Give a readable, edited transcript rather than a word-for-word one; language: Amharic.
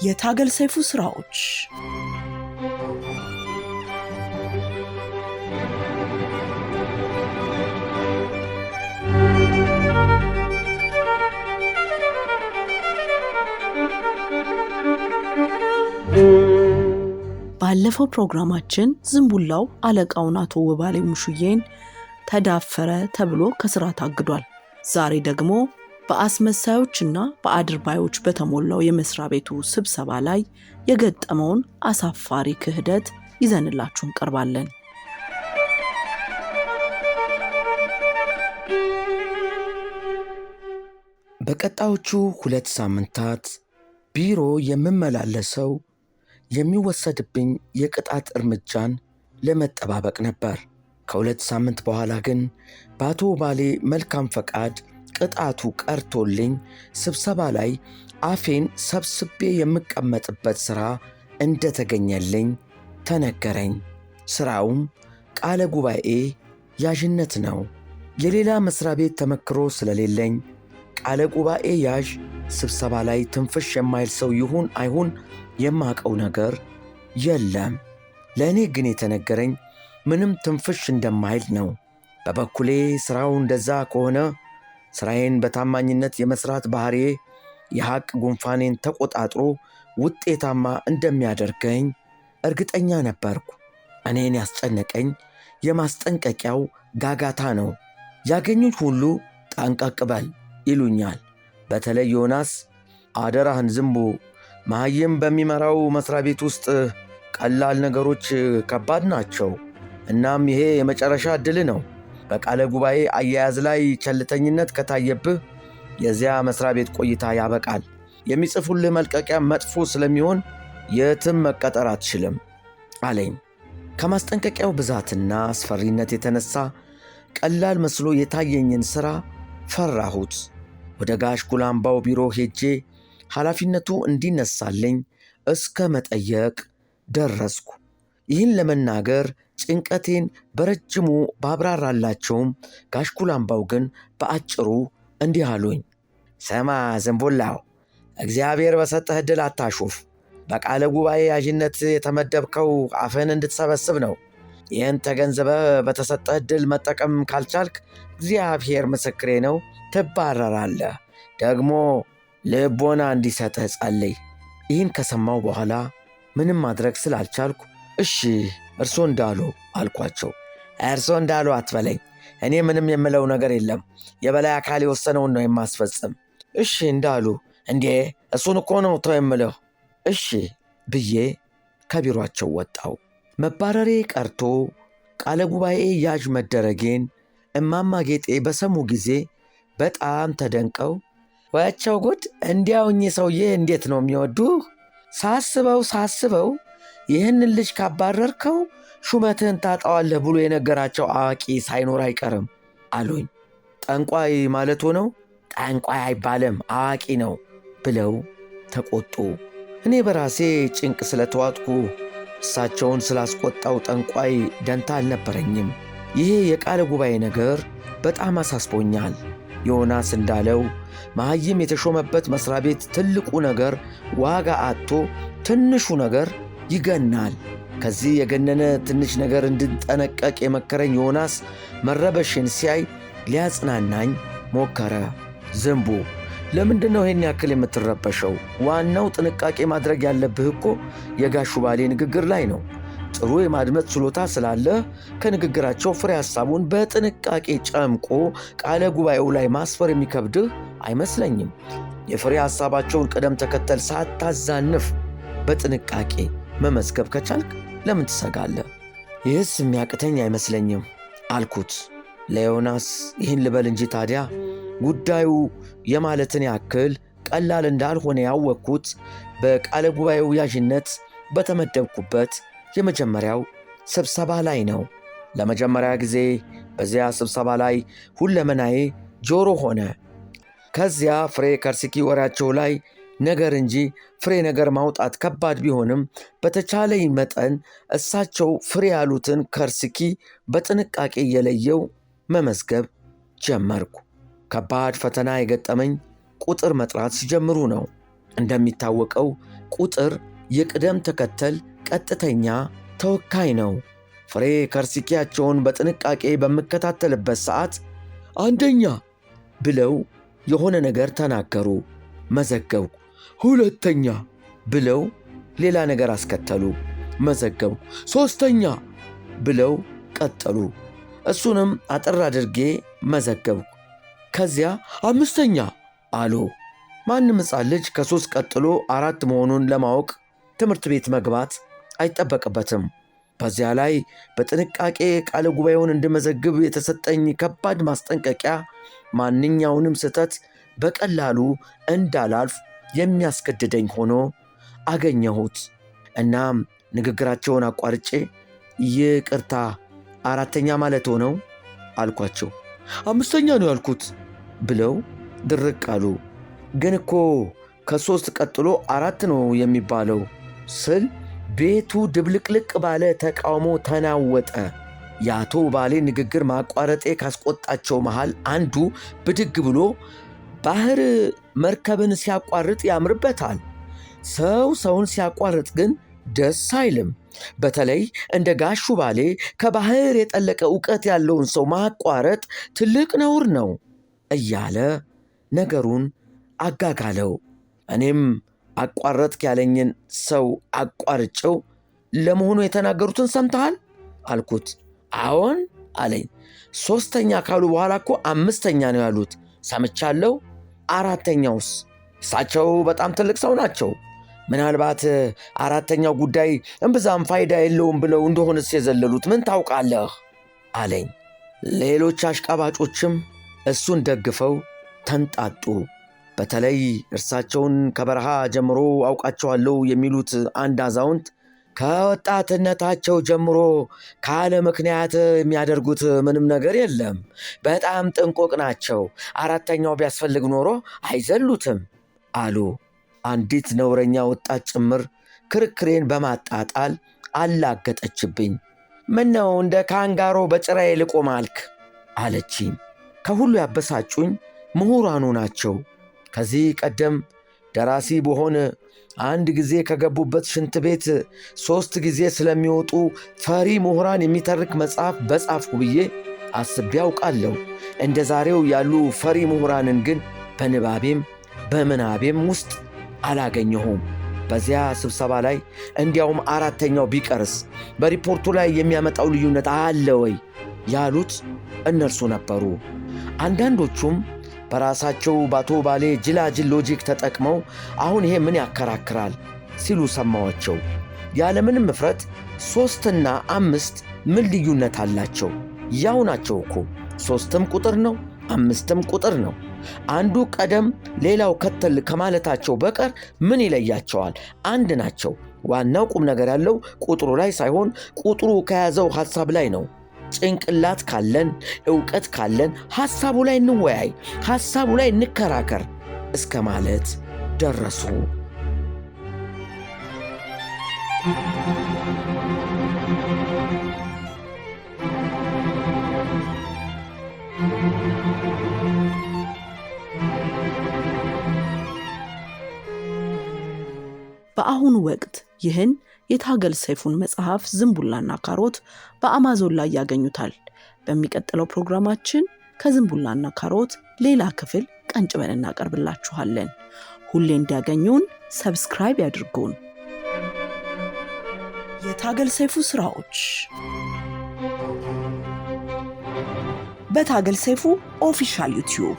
የታገል ሰይፉ ስራዎች ባለፈው ፕሮግራማችን ዝንቡላው አለቃውን አቶ ወባሌ ሙሽዬን ተዳፈረ ተብሎ ከስራ ታግዷል። ዛሬ ደግሞ በአስመሳዮችና በአድርባዮች በተሞላው የመስሪያ ቤቱ ስብሰባ ላይ የገጠመውን አሳፋሪ ክህደት ይዘንላችሁ እንቀርባለን። በቀጣዮቹ 2 ሳምንታት ቢሮ የምመላለሰው የሚወሰድብኝ የቅጣት እርምጃን ለመጠባበቅ ነበር። ከ2 ሳምንት በኋላ ግን በአቶ ባሌ መልካም ፈቃድ ቅጣቱ ቀርቶልኝ ስብሰባ ላይ አፌን ሰብስቤ የምቀመጥበት ሥራ እንደተገኘልኝ ተነገረኝ። ሥራውም ቃለ ጉባኤ ያዥነት ነው። የሌላ መሥሪያ ቤት ተመክሮ ስለሌለኝ ቃለ ጉባኤ ያዥ ስብሰባ ላይ ትንፍሽ የማይል ሰው ይሁን አይሁን የማቀው ነገር የለም። ለእኔ ግን የተነገረኝ ምንም ትንፍሽ እንደማይል ነው። በበኩሌ ሥራው እንደዛ ከሆነ ሥራዬን በታማኝነት የመሥራት ባሕሪዬ የሐቅ ጉንፋኔን ተቆጣጥሮ ውጤታማ እንደሚያደርገኝ እርግጠኛ ነበርኩ። እኔን ያስጨነቀኝ የማስጠንቀቂያው ጋጋታ ነው። ያገኙት ሁሉ ጠንቀቅ በል ይሉኛል። በተለይ ዮናስ አደራህን ዝንቡ፣ መሃይም በሚመራው መሥሪያ ቤት ውስጥ ቀላል ነገሮች ከባድ ናቸው። እናም ይሄ የመጨረሻ ዕድል ነው። በቃለ ጉባኤ አያያዝ ላይ ቸልተኝነት ከታየብህ የዚያ መሥሪያ ቤት ቆይታ ያበቃል። የሚጽፉልህ መልቀቂያ መጥፎ ስለሚሆን የትም መቀጠር አትችልም አለኝ። ከማስጠንቀቂያው ብዛትና አስፈሪነት የተነሳ ቀላል መስሎ የታየኝን ሥራ ፈራሁት። ወደ ጋሽ ጉላምባው ቢሮ ሄጄ ኃላፊነቱ እንዲነሳልኝ እስከ መጠየቅ ደረስኩ። ይህን ለመናገር ጭንቀቴን በረጅሙ ባብራራላቸውም ጋሽ ጉላምባው ግን በአጭሩ እንዲህ አሉኝ። ሰማ ዝንቡላው፣ እግዚአብሔር በሰጠህ ዕድል አታሹፍ። በቃለ ጉባኤ ያዥነት የተመደብከው አፍህን እንድትሰበስብ ነው። ይህን ተገንዝበህ በተሰጠህ ዕድል መጠቀም ካልቻልክ እግዚአብሔር ምስክሬ ነው፣ ትባረራለህ። ደግሞ ልቦና እንዲሰጥህ ጸልይ። ይህን ከሰማው በኋላ ምንም ማድረግ ስላልቻልኩ እሺ እርሶ እንዳሉ አልኳቸው። እርሶ እንዳሉ አትበለኝ፣ እኔ ምንም የምለው ነገር የለም። የበላይ አካል የወሰነውን ነው የማስፈጽም። እሺ እንዳሉ። እንዴ እሱን እኮ ነው ተው የምለው። እሺ ብዬ ከቢሮአቸው ወጣው። መባረሬ ቀርቶ ቃለ ጉባኤ ያዥ መደረጌን እማማ ጌጤ በሰሙ ጊዜ በጣም ተደንቀው ወያቸው ጉድ፣ እንዲያው እኚህ ሰውዬ እንዴት ነው የሚወዱህ? ሳስበው ይህንን ልጅ ካባረርከው ሹመትህን ታጣዋለህ ብሎ የነገራቸው አዋቂ ሳይኖር አይቀርም አሉኝ። ጠንቋይ ማለት ሆነው ጠንቋይ አይባልም አዋቂ ነው ብለው ተቆጡ። እኔ በራሴ ጭንቅ ስለተዋጥኩ እሳቸውን ስላስቆጣው ጠንቋይ ደንታ አልነበረኝም። ይሄ የቃለ ጉባኤ ነገር በጣም አሳስቦኛል። ዮናስ እንዳለው መሃይም የተሾመበት መሥሪያ ቤት ትልቁ ነገር ዋጋ አጥቶ ትንሹ ነገር ይገናል። ከዚህ የገነነ ትንሽ ነገር እንድንጠነቀቅ የመከረኝ ዮናስ መረበሽን ሲያይ ሊያጽናናኝ ሞከረ። ዝንቡ፣ ለምንድነው ይህን ያክል የምትረበሸው? ዋናው ጥንቃቄ ማድረግ ያለብህ እኮ የጋሹ ባሌ ንግግር ላይ ነው። ጥሩ የማድመጥ ችሎታ ስላለህ ከንግግራቸው ፍሬ ሐሳቡን በጥንቃቄ ጨምቆ ቃለ ጉባኤው ላይ ማስፈር የሚከብድህ አይመስለኝም። የፍሬ ሐሳባቸውን ቅደም ተከተል ሳታዛንፍ በጥንቃቄ መመዝገብ ከቻልክ ለምን ትሰጋለህ? ይህስ የሚያቅተኝ አይመስለኝም አልኩት። ለዮናስ ይህን ልበል እንጂ ታዲያ ጉዳዩ የማለትን ያክል ቀላል እንዳልሆነ ያወቅኩት በቃለ ጉባኤው ያዥነት በተመደብኩበት የመጀመሪያው ስብሰባ ላይ ነው። ለመጀመሪያ ጊዜ በዚያ ስብሰባ ላይ ሁለመናዬ ጆሮ ሆነ። ከዚያ ፍሬ ከርስኪ ወሬያቸው ላይ ነገር እንጂ ፍሬ ነገር ማውጣት ከባድ ቢሆንም በተቻለኝ መጠን እሳቸው ፍሬ ያሉትን ከርስኪ በጥንቃቄ እየለየው መመዝገብ ጀመርኩ። ከባድ ፈተና የገጠመኝ ቁጥር መጥራት ሲጀምሩ ነው። እንደሚታወቀው ቁጥር የቅደም ተከተል ቀጥተኛ ተወካይ ነው። ፍሬ ከርሲኪያቸውን በጥንቃቄ በምከታተልበት ሰዓት አንደኛ ብለው የሆነ ነገር ተናገሩ። መዘገብኩ። ሁለተኛ ብለው ሌላ ነገር አስከተሉ። መዘገብኩ። ሦስተኛ ብለው ቀጠሉ። እሱንም አጠር አድርጌ መዘገብኩ። ከዚያ አምስተኛ አሉ። ማንም ሕፃን ልጅ ከ3 ቀጥሎ 4 መሆኑን ለማወቅ ትምህርት ቤት መግባት አይጠበቅበትም። በዚያ ላይ በጥንቃቄ ቃለ ጉባኤውን እንድመዘግብ የተሰጠኝ ከባድ ማስጠንቀቂያ ማንኛውንም ስህተት በቀላሉ እንዳላልፍ የሚያስገድደኝ ሆኖ አገኘሁት። እናም ንግግራቸውን አቋርጬ ይቅርታ 4ኛ ማለት ሆነው አልኳቸው። 5ኛ ነው ያልኩት ብለው ድርቅ አሉ። ግን እኮ ከ3 ቀጥሎ 4 ነው የሚባለው ስል ቤቱ ድብልቅልቅ ባለ ተቃውሞ ተናወጠ። የአቶ ባሌ ንግግር ማቋረጤ ካስቆጣቸው መሃል አንዱ ብድግ ብሎ ባህር መርከብን ሲያቋርጥ ያምርበታል፣ ሰው ሰውን ሲያቋርጥ ግን ደስ አይልም። በተለይ እንደ ጋሹ ባሌ ከባህር የጠለቀ ዕውቀት ያለውን ሰው ማቋረጥ ትልቅ ነውር ነው እያለ ነገሩን አጋጋለው። እኔም አቋረጥክ ያለኝን ሰው አቋርጬው ለመሆኑ የተናገሩትን ሰምተሃል አልኩት። አዎን አለኝ። 3ኛ ካሉ በኋላ እኮ 5ኛ ነው ያሉት። ሰምቻለሁ። 4ኛውስ? እሳቸው በጣም ትልቅ ሰው ናቸው። ምናልባት 4ኛው ጉዳይ እምብዛም ፋይዳ የለውም ብለው እንደሆነስ የዘለሉት ምን ታውቃለህ አለኝ። ሌሎች አሽቃባጮችም እሱን ደግፈው ተንጣጡ። በተለይ እርሳቸውን ከበረሃ ጀምሮ አውቃቸዋለሁ የሚሉት አንድ አዛውንት ከወጣትነታቸው ጀምሮ ካለ ምክንያት የሚያደርጉት ምንም ነገር የለም፣ በጣም ጥንቁቅ ናቸው፣ 4ኛው ቢያስፈልግ ኖሮ አይዘሉትም አሉ። አንዲት ነውረኛ ወጣት ጭምር ክርክሬን በማጣጣል አላገጠችብኝ። ምነው እንደ ካንጋሮ በጭራዬ ልቆም አልክ አለችኝ። ከሁሉ ያበሳጩኝ ምሁራኑ ናቸው። ከዚህ ቀደም ደራሲ በሆን አንድ ጊዜ ከገቡበት ሽንት ቤት 3 ጊዜ ስለሚወጡ ፈሪ ምሁራን የሚተርክ መጽሐፍ በጻፍኩ ብዬ አስቤ አውቃለሁ። እንደ ዛሬው ያሉ ፈሪ ምሁራንን ግን በንባቤም በምናቤም ውስጥ አላገኘሁም። በዚያ ስብሰባ ላይ እንዲያውም 4ኛው ቢቀርስ በሪፖርቱ ላይ የሚያመጣው ልዩነት አለ ወይ ያሉት እነርሱ ነበሩ። አንዳንዶቹም በራሳቸው ባቶ ባሌ ጅላጅል ሎጂክ ተጠቅመው አሁን ይሄ ምን ያከራክራል ሲሉ ሰማዋቸው። ያለምንም እፍረት 3 እና 5 ምን ልዩነት አላቸው? ያው ናቸው እኮ። 3ም ቁጥር ነው፣ 5ም ቁጥር ነው። አንዱ ቀደም ሌላው ከተል ከማለታቸው በቀር ምን ይለያቸዋል? አንድ ናቸው። ዋናው ቁም ነገር ያለው ቁጥሩ ላይ ሳይሆን ቁጥሩ ከያዘው ሐሳብ ላይ ነው። ጭንቅላት ካለን ዕውቀት ካለን ሐሳቡ ላይ እንወያይ፣ ሐሳቡ ላይ እንከራከር እስከ ማለት ደረሱ። በአሁኑ ወቅት ይህን የታገል ሰይፉን መጽሐፍ ዝንቡላና ካሮት በአማዞን ላይ ያገኙታል። በሚቀጥለው ፕሮግራማችን ከዝንቡላና ካሮት ሌላ ክፍል ቀንጭበን እናቀርብላችኋለን። ሁሌ እንዲያገኙን ሰብስክራይብ ያድርጉን። የታገል ሰይፉ ስራዎች በታገል ሰይፉ ኦፊሻል ዩቲዩብ